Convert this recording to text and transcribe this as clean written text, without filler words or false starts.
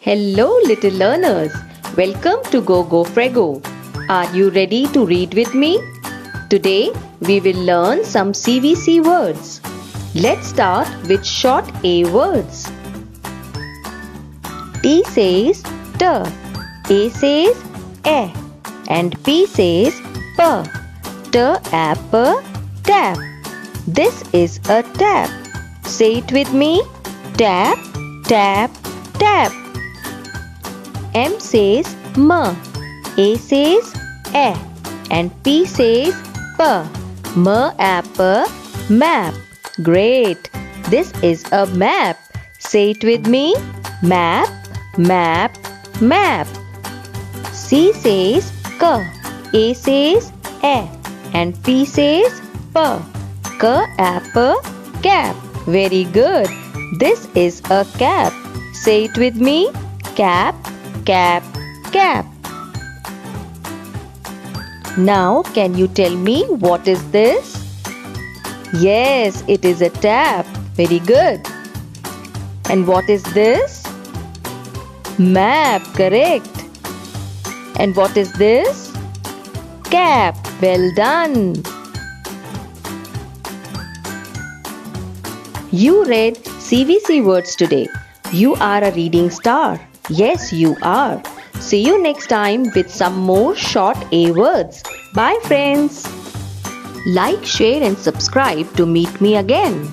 Hello little learners, welcome to GoGoFreggo. Are you ready to read with me? Today we will learn some CVC words. Let's start with short A words. T says T, A says E, and P says P. T apple tap. This is a tap. Say it with me. Tap, tap, tap. M says M, A says E, and P says P. M apple map. Great! This is a map. Say it with me. Map, map, map. C says K, A says E, and P says P. K apple cap. Very good. This is a cap. Say it with me. Cap, cap, cap. Now can you tell me what is this? Yes, it is a tap. Very good. And what is this? Map, correct. And what is this? Cap. Well done. You read CVC words today. You are a reading star. Yes, you are. See you next time with some more short A words. Bye friends. Like, share and subscribe to meet me again.